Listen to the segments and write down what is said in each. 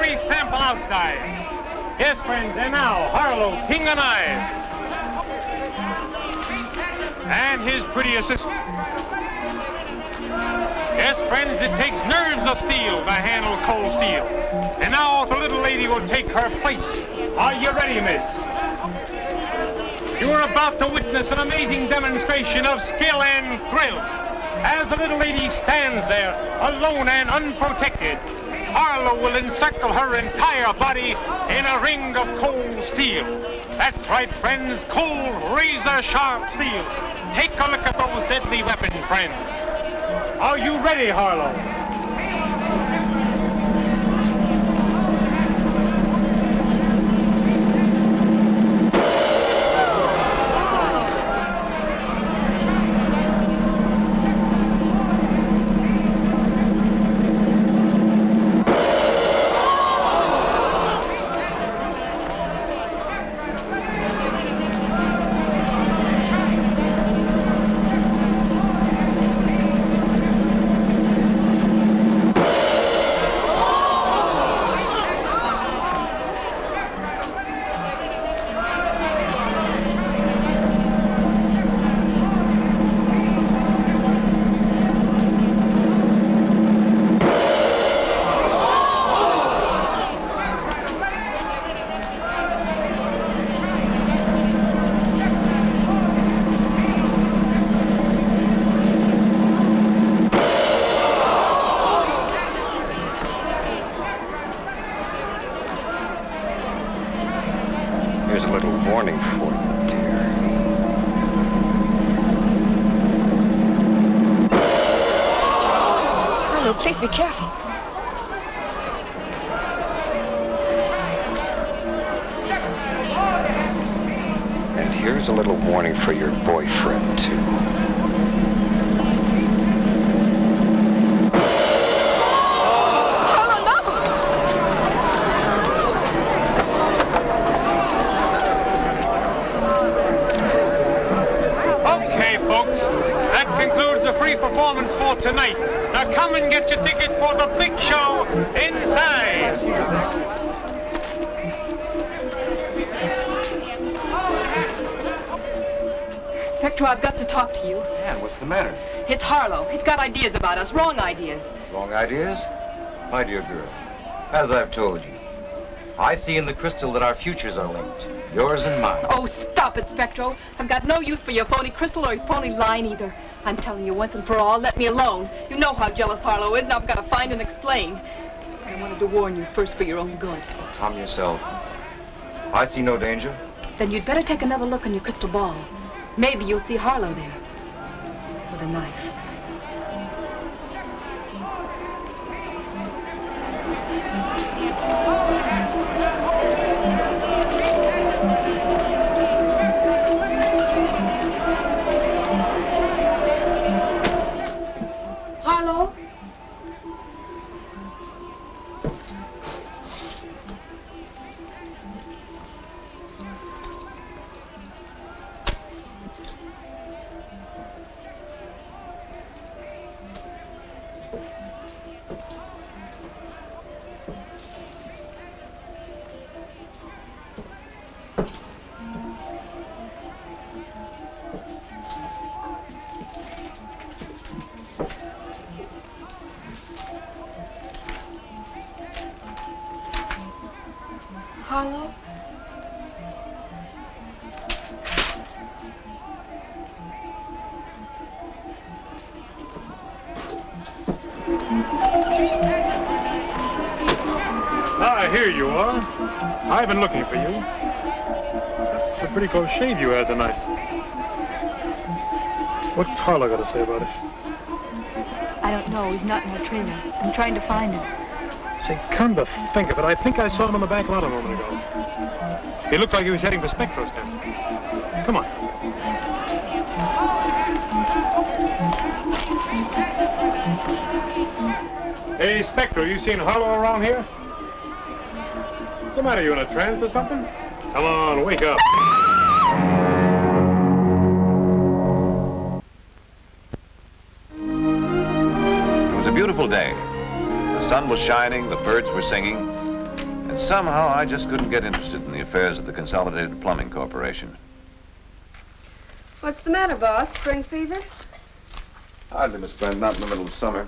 nice sample outside. Yes, friends, and now, Harlow, king of knives. And his pretty assistant. Yes, friends, it takes nerves of steel to handle cold steel. And now the little lady will take her place. Are you ready, miss? You are about to witness an amazing demonstration of skill and thrill. As the little lady stands there, alone and unprotected, Harlow will encircle her entire body in a ring of cold steel. That's right, friends, cold, razor-sharp steel. Take a look at those deadly weapons, friends. Are you ready, Harlow? Please be careful. And here's a little warning for your boyfriend, too. Harlow, no! Okay, folks, that concludes the free performance for tonight. Now come and get your tickets for the big show inside. Spectro, I've got to talk to you. Anne, what's the matter? It's Harlow. He's got ideas about us, wrong ideas. Wrong ideas? My dear girl, as I've told you, I see in the crystal that our futures are linked, yours and mine. Oh, stop it, Spectro. I've got no use for your phony crystal or your phony line either. I'm telling you once and for all, let me alone. You know how jealous Harlow is, and I've got to find and explain. I wanted to warn you first for your own good. Calm yourself. I see no danger. Then you'd better take another look in your crystal ball. Maybe you'll see Harlow there. With a knife. Harlow? Harlow? Ah, here you are. I've been looking for you. That's a pretty close shave you had tonight. What's Harlow got to say about it? I don't know. He's not in our trailer. I'm trying to find him. Say, come to think of it, I think I saw him on the back lot a moment ago. He looked like he was heading for Spectro's tent. Come on. Hey, Spectro, you seen Harlow around here? What's the matter, you in a trance or something? Come on, wake up. It was a beautiful day. The sun was shining, the birds were singing, Somehow, I just couldn't get interested in the affairs of the Consolidated Plumbing Corporation. What's the matter, boss? Spring fever? Hardly, Miss Brent, not in the middle of summer.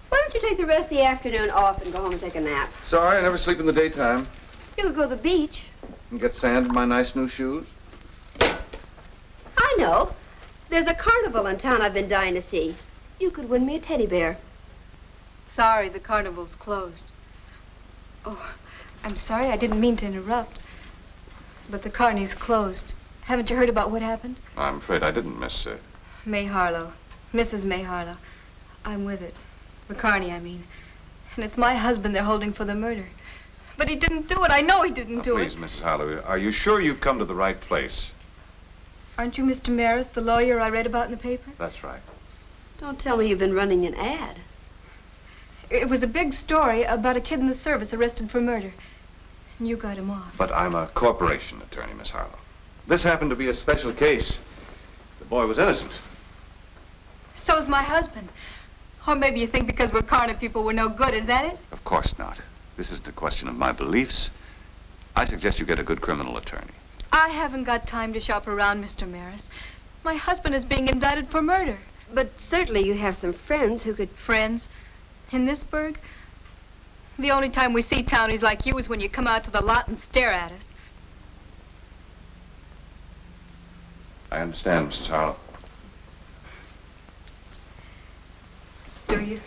Why don't you take the rest of the afternoon off and go home and take a nap? Sorry, I never sleep in the daytime. You could go to the beach. And get sand in my nice new shoes. I know. There's a carnival in town I've been dying to see. You could win me a teddy bear. Sorry, the carnival's closed. Oh, I'm sorry, I didn't mean to interrupt. But the carney's closed. Haven't you heard about what happened? I'm afraid I didn't, Miss... May Harlow. Mrs. May Harlow. I'm with it. The carney, I mean. And it's my husband they're holding for the murder. But he didn't do it. I know he didn't do Please, it. Mrs. Harlow, are you sure you've come to the right place? Aren't you Mr. Maris, the lawyer I read about in the paper? That's right. Don't tell me you've been running an ad. It was a big story about a kid in the service arrested for murder. And you got him off. But I'm a corporation attorney, Miss Harlow. This happened to be a special case. The boy was innocent. So's my husband. Or maybe you think because we're carny people we're no good, is that it? Of course not. This isn't a question of my beliefs. I suggest you get a good criminal attorney. I haven't got time to shop around, Mr. Maris. My husband is being indicted for murder. But certainly you have some friends who could... Friends? In this burg? The only time we see townies like you is when you come out to the lot and stare at us. I understand, Mrs. Harlow. Do you?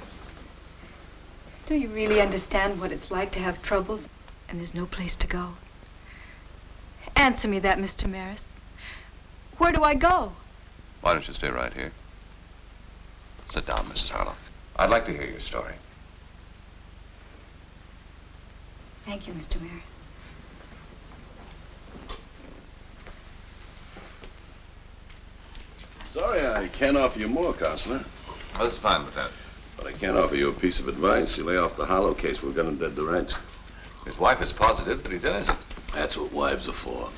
Do you really understand what it's like to have troubles and there's no place to go? Answer me that, Mr. Maris. Where do I go? Why don't you stay right here? Sit down, Mrs. Harlow. I'd like to hear your story. Thank you, Mr. Maris. Sorry I can't offer you more, Counselor. Oh, that's fine, Lieutenant. But I can offer you a piece of advice. You lay off the Harlow case, we'll get him dead to rights. His wife is positive, but he's innocent. That's what wives are for.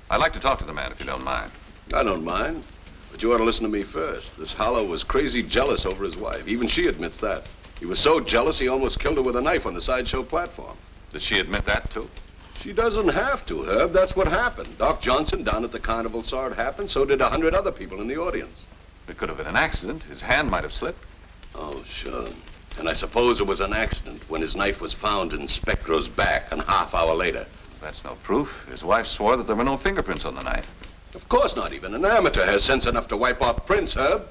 I'd like to talk to the man, if you don't mind. I don't mind. But you ought to listen to me first. This Harlow was crazy jealous over his wife. Even she admits that. He was so jealous he almost killed her with a knife on the Sideshow platform. Did she admit that, too? She doesn't have to, Herb. That's what happened. Doc Johnson down at the carnival saw it happen. So did 100 other people in the audience. It could have been an accident. His hand might have slipped. Oh, sure. And I suppose it was an accident when his knife was found in Spectro's back a half hour later. That's no proof. His wife swore that there were no fingerprints on the knife. Of course not. Even an amateur has sense enough to wipe off prints, Herb.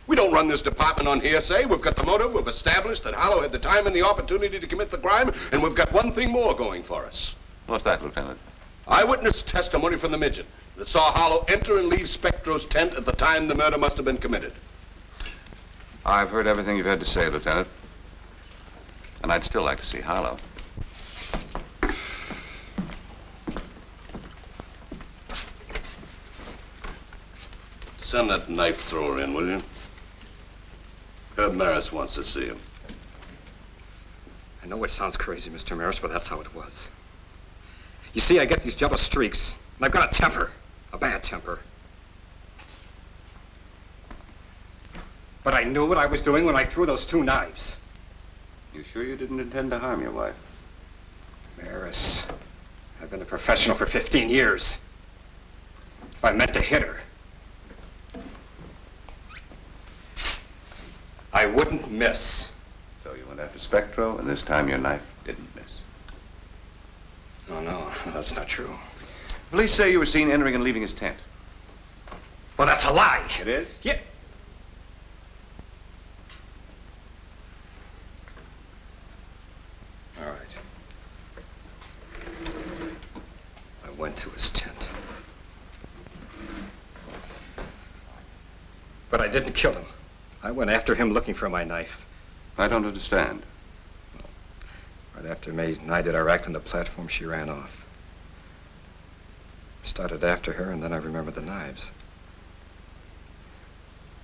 We don't run this department on hearsay. We've got the motive. We've established that Harlow had the time and the opportunity to commit the crime, and we've got one thing more going for us. What's that, Lieutenant? Eyewitness testimony from the midget that saw Harlow enter and leave Spectro's tent at the time the murder must have been committed. I've heard everything you've had to say, Lieutenant. And I'd still like to see Harlow. Send that knife thrower in, will you? Herb Maris wants to see him. I know it sounds crazy, Mr. Maris, but that's how it was. You see, I get these jealous streaks, and I've got a temper, a bad temper. But I knew what I was doing when I threw those 2 knives. You sure you didn't intend to harm your wife? Maris, I've been a professional for 15 years. If I meant to hit her, I wouldn't miss. So you went after Spectro, and this time your knife didn't miss. Oh, no, that's not true. Police say you were seen entering and leaving his tent. Well, that's a lie. It is? Yeah. All right. I went to his tent. But I didn't kill him. I went after him looking for my knife. I don't understand. Right after May knighted our act on the platform, she ran off. I started after her, and then I remembered the knives.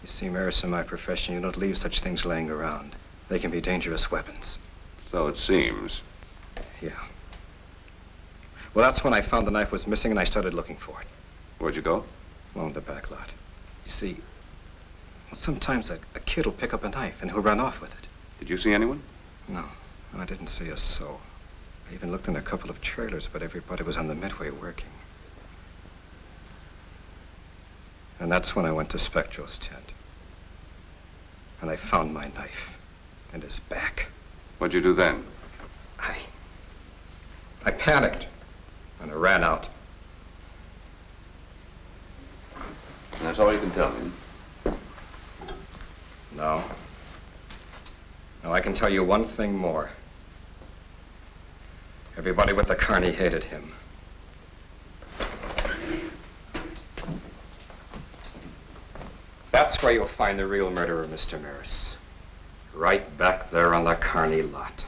You see, Maris, in my profession, you don't leave such things laying around. They can be dangerous weapons. So it seems. Yeah. Well, that's when I found the knife was missing, and I started looking for it. Where'd you go? Along the back lot. You see, well, sometimes a kid will pick up a knife, and he'll run off with it. Did you see anyone? No, I didn't see a soul. I even looked in a couple of trailers, but everybody was on the Midway working. And that's when I went to Spectro's tent. And I found my knife in his back. What'd you do then? I panicked, and I ran out. And that's all you can tell me? No. No, I can tell you one thing more. Everybody with the Carney hated him. That's where you'll find the real murderer, Mr. Maris. Right back there on the Carney lot.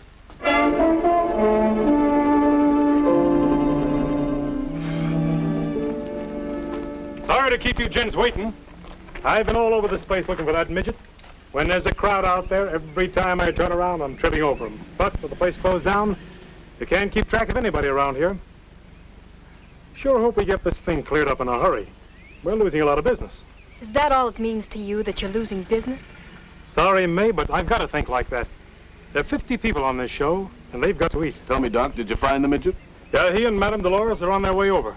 Sorry to keep you gents waiting. I've been all over this place looking for that midget. When there's a crowd out there, every time I turn around, I'm tripping over him. But with the place closed down, you can't keep track of anybody around here. Sure hope we get this thing cleared up in a hurry. We're losing a lot of business. Is that all it means to you, that you're losing business? Sorry, May, but I've got to think like that. There are 50 people on this show, and they've got to eat. Tell me, Doc, did you find the midget? Yeah, he and Madame Dolores are on their way over.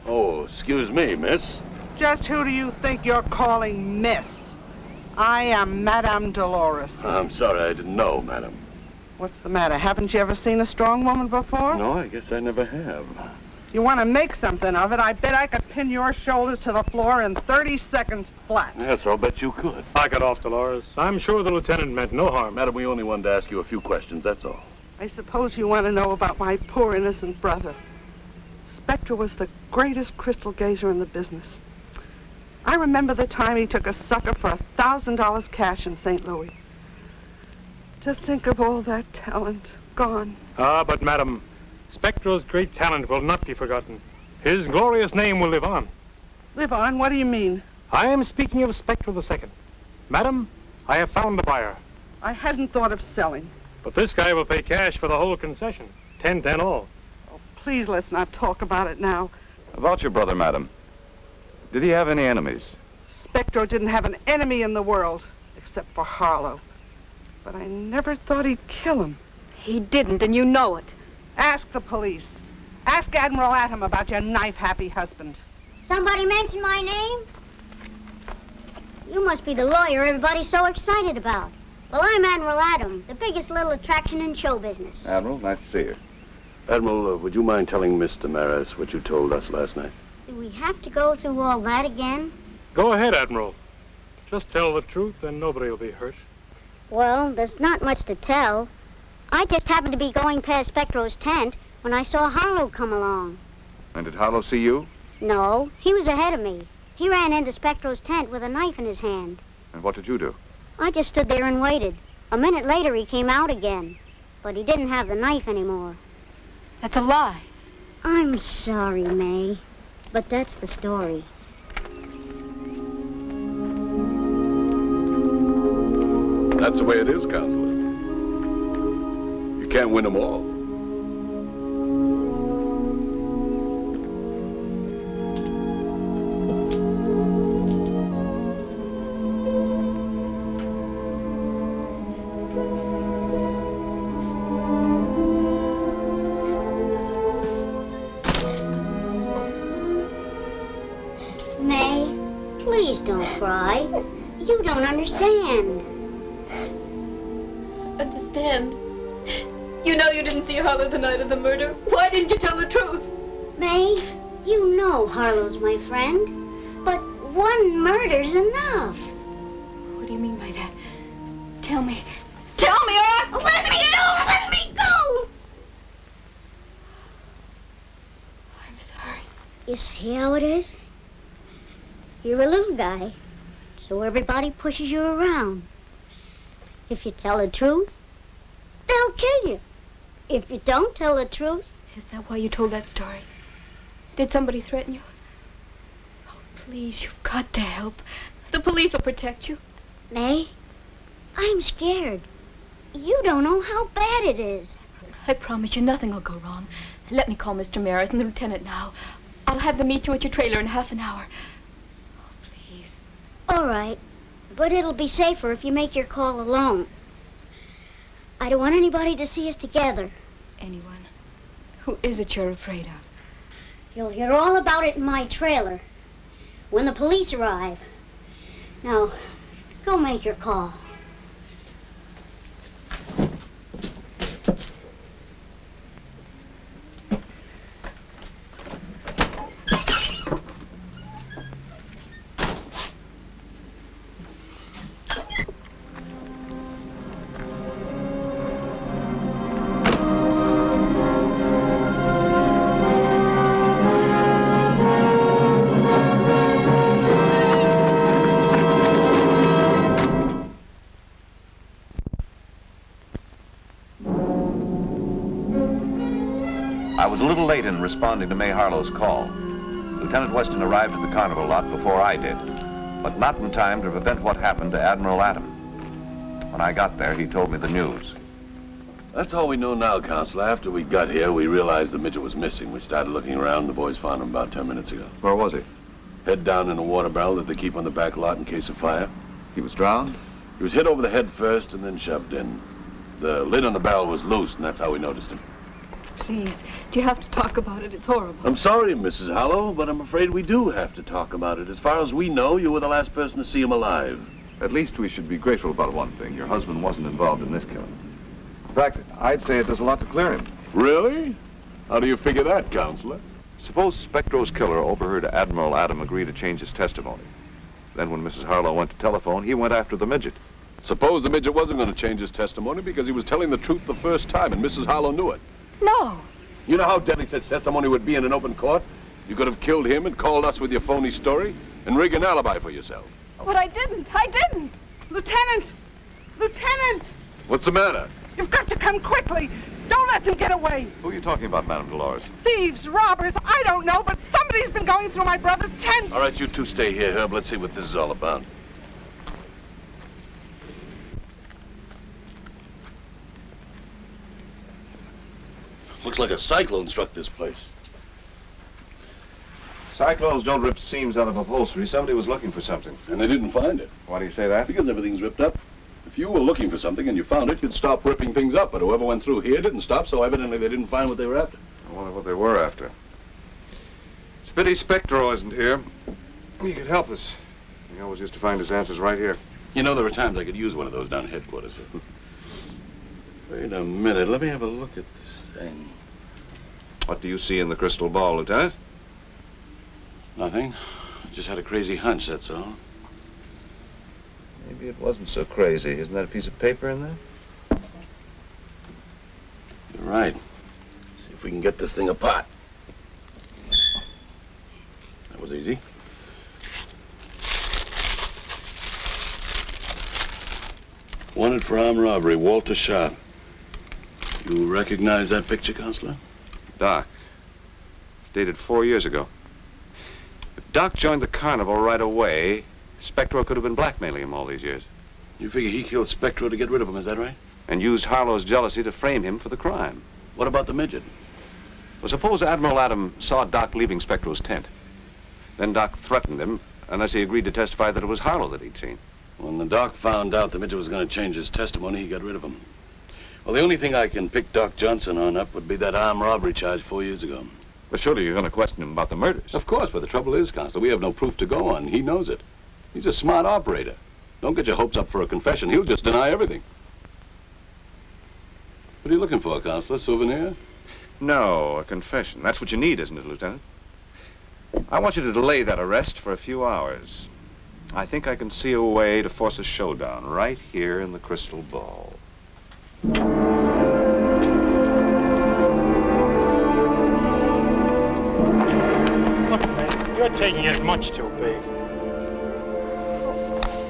Oh, excuse me, miss. Just who do you think you're calling Miss? I am Madame Dolores. I'm sorry, I didn't know, madam. What's the matter? Haven't you ever seen a strong woman before? No, I guess I never have. If you want to make something of it, I bet I could pin your shoulders to the floor in 30 seconds flat. Yes, I'll bet you could. Knock it off, Dolores. I'm sure the lieutenant meant no harm. Madam, we only wanted to ask you a few questions, that's all. I suppose you want to know about my poor innocent brother. Spectro was the greatest crystal gazer in the business. I remember the time he took a sucker for $1,000 cash in St. Louis. To think of all that talent gone. Ah, but Madam, Spectro's great talent will not be forgotten. His glorious name will live on. Live on? What do you mean? I am speaking of Spectro II. Madam, I have found the buyer. I hadn't thought of selling. But this guy will pay cash for the whole concession. 10 all. Oh, please, let's not talk about it now. About your brother, madam. Did he have any enemies? Spectro didn't have an enemy in the world, except for Harlow. But I never thought he'd kill him. He didn't, and you know it. Ask the police. Ask Admiral Atom about your knife-happy husband. Somebody mention my name? You must be the lawyer everybody's so excited about. Well, I'm Admiral Atom, the biggest little attraction in show business. Admiral, nice to see you. Admiral, would you mind telling Mr. Maris what you told us last night? Do we have to go through all that again? Go ahead, Admiral. Just tell the truth and nobody will be hurt. Well, there's not much to tell. I just happened to be going past Spectro's tent when I saw Harlow come along. And did Harlow see you? No, he was ahead of me. He ran into Spectro's tent with a knife in his hand. And what did you do? I just stood there and waited. A minute later, he came out again. But he didn't have the knife anymore. That's a lie. I'm sorry, May. But that's the story. That's the way it is, Counselor. You can't win them all. May, please don't cry. You don't understand. Understand? You know you didn't see Harlow the night of the murder. Why didn't you tell the truth? May, you know Harlow's my friend. But one murder's enough. What do you mean by that? Tell me. Tell me, Let me go! Let me go! I'm sorry. You see how it is? You're a little guy, so everybody pushes you around. If you tell the truth, they'll kill you. If you don't tell the truth... Is that why you told that story? Did somebody threaten you? Oh, please, you've got to help. The police will protect you. May, I'm scared. You don't know how bad it is. I promise you nothing will go wrong. Let me call Mr. Maris and the lieutenant now. I'll have them meet you at your trailer in half an hour. Oh, please. All right, but it'll be safer if you make your call alone. I don't want anybody to see us together. Anyone? Who is it you're afraid of? You'll hear all about it in my trailer when the police arrive. Now, go make your call. I was a little late in responding to May Harlow's call. Lieutenant Weston arrived at the carnival lot before I did, but not in time to prevent what happened to Admiral Adam. When I got there, he told me the news. That's all we know now, Counselor. After we got here, we realized the midget was missing. We started looking around. The boys found him about 10 minutes ago. Where was he? Head down in a water barrel that they keep on the back lot in case of fire. He was drowned? He was hit over the head first and then shoved in. The lid on the barrel was loose, and that's how we noticed him. Please, do you have to talk about it? It's horrible. I'm sorry, Mrs. Harlow, but I'm afraid we do have to talk about it. As far as we know, you were the last person to see him alive. At least we should be grateful about one thing. Your husband wasn't involved in this killing. In fact, I'd say it does a lot to clear him. Really? How do you figure that, Counselor? Suppose Spectro's killer overheard Admiral Adam agree to change his testimony. Then when Mrs. Harlow went to telephone, he went after the midget. Suppose the midget wasn't going to change his testimony because he was telling the truth the first time, and Mrs. Harlow knew it. No. You know how deadly such testimony would be in an open court? You could have killed him and called us with your phony story and rig an alibi for yourself. But I didn't. Lieutenant! Lieutenant! What's the matter? You've got to come quickly. Don't let them get away. Who are you talking about, Madame Dolores? Thieves, robbers, I don't know, but somebody's been going through my brother's tent. All right, you two stay here, Herb. Let's see what this is all about. Looks like a cyclone struck this place. Cyclones don't rip seams out of upholstery. Somebody was looking for something. And they didn't find it. Why do you say that? Because everything's ripped up. If you were looking for something and you found it, you'd stop ripping things up. But whoever went through here didn't stop, so evidently they didn't find what they were after. I wonder what they were after. It's a pity Spectro isn't here. He could help us. He always used to find his answers right here. You know, there were times I could use one of those down at headquarters. Wait a minute. Let me have a look at this thing. What do you see in the crystal ball, Lieutenant? Nothing. Just had a crazy hunch, that's all. Maybe it wasn't so crazy. Isn't that a piece of paper in there? You're right. See if we can get this thing apart. That was easy. Wanted for armed robbery, Walter Sharp. You recognize that picture, Counselor? Doc. Dated 4 years ago. If Doc joined the carnival right away, Spectro could have been blackmailing him all these years. You figure he killed Spectro to get rid of him, is that right? And used Harlow's jealousy to frame him for the crime. What about the midget? Well, suppose Admiral Adam saw Doc leaving Spectro's tent. Then Doc threatened him unless he agreed to testify that it was Harlow that he'd seen. When the doc found out the midget was going to change his testimony, he got rid of him. Well, the only thing I can pick Doc Johnson on up would be that armed robbery charge 4 years ago. But surely you're going to question him about the murders. Of course, but the trouble is, Counselor, we have no proof to go on. He knows it. He's a smart operator. Don't get your hopes up for a confession. He'll just deny everything. What are you looking for, Counselor? Souvenir? No, a confession. That's what you need, isn't it, Lieutenant? I want you to delay that arrest for a few hours. I think I can see a way to force a showdown right here in the crystal ball. Look, man, you're taking it much too big.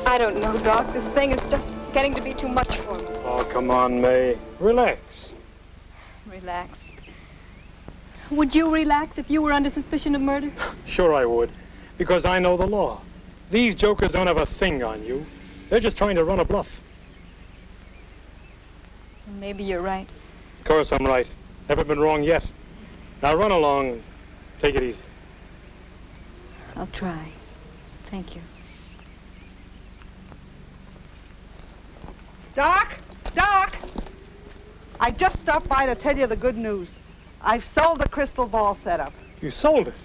I don't know, Doc. This thing is just getting to be too much for me. Oh, come on, May. Relax. Relax. Would you relax if you were under suspicion of murder? Sure I would, because I know the law. These jokers don't have a thing on you. They're just trying to run a bluff. Maybe you're right. Of course I'm right. Never been wrong yet. Now run along. Take it easy. I'll try. Thank you. Doc! Doc! I just stopped by to tell you the good news. I've sold the crystal ball setup. You sold it?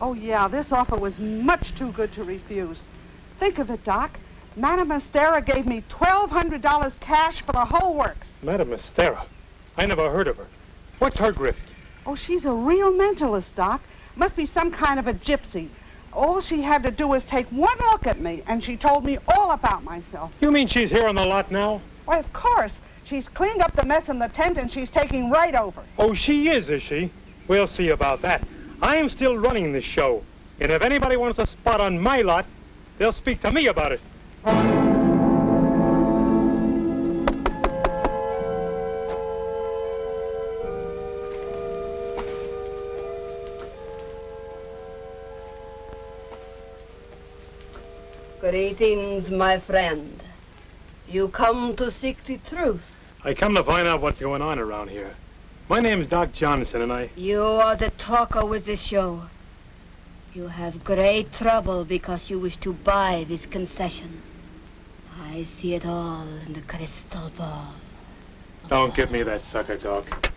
Oh, yeah, this offer was much too good to refuse. Think of it, Doc. Madame Estera gave me $1,200 cash for the whole works. Madame Estera? I never heard of her. What's her grift? Oh, she's a real mentalist, Doc. Must be some kind of a gypsy. All she had to do was take one look at me, and she told me all about myself. You mean she's here on the lot now? Why, of course. She's cleaned up the mess in the tent, and she's taking right over. Oh, she is she? We'll see about that. I'm still running this show. And if anybody wants a spot on my lot, they'll speak to me about it. Greetings, my friend. You come to seek the truth. I come to find out what's going on around here. My name's Doc Johnson, and I... You are the talker with the show. You have great trouble because you wish to buy this concession. I see it all in the crystal ball. Don't give me that sucker talk.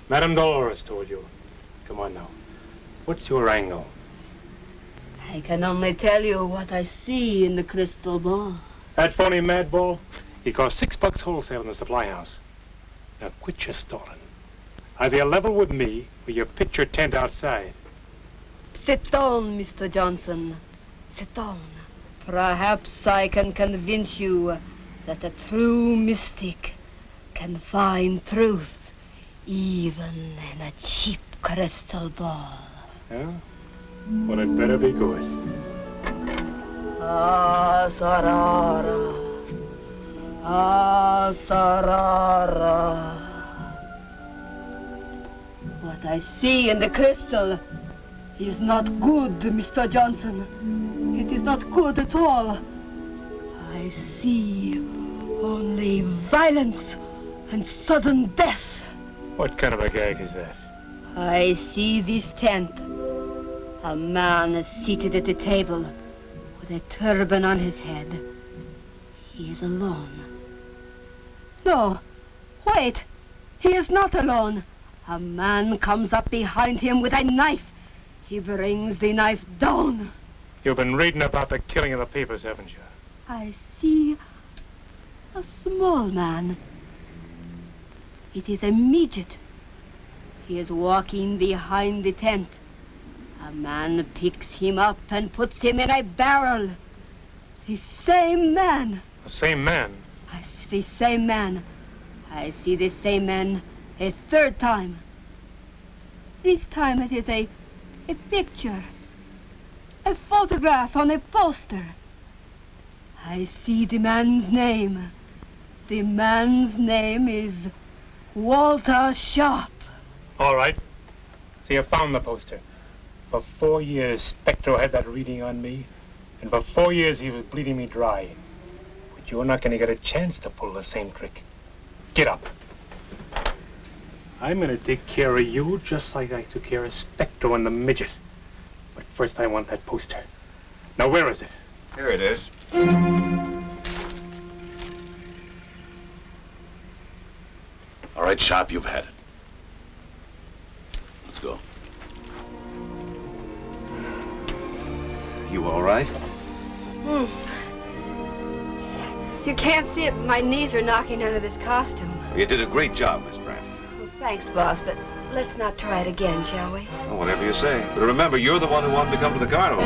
Madame Dolores told you. Come on now. What's your angle? I can only tell you what I see in the crystal ball. That phony mad ball? He cost $6 wholesale in the supply house. Now quit your stalling. Either you're level with me, or you pitch your tent outside. Sit down, Mr. Johnson. Sit down. Perhaps I can convince you that a true mystic can find truth even in a cheap crystal ball. Yeah? Well, it better be good. Ah, Sarara. Ah, Sarara. What I see in the crystal is not good, Mr. Johnson. It is not good at all. I see only violence and sudden death. What kind of a gag is that? I see this tent. A man is seated at a table with a turban on his head. He is alone. No, wait. He is not alone. A man comes up behind him with a knife. He brings the knife down. You've been reading about the killing in the papers, haven't you? I see a small man. It is a midget. He is walking behind the tent. A man picks him up and puts him in a barrel. The same man. The same man? I see the same man. I see the same man a third time. This time it is a picture. A photograph on a poster. I see the man's name. The man's name is Walter Sharp. All right. So you found the poster. For 4 years, Spectro had that reading on me, and for 4 years he was bleeding me dry. But you're not going to get a chance to pull the same trick. Get up. I'm going to take care of you just like I took care of Spectro and the midget. But first I want that poster. Now, where is it? Here it is. All right, Sharp, you've had it. Let's go. You all right? You can't see it, but my knees are knocking under this costume. You did a great job, Miss Brand. Well, thanks, boss, but let's not try it again, shall we? Well, whatever you say. But remember, you're the one who wanted to come to the carnival.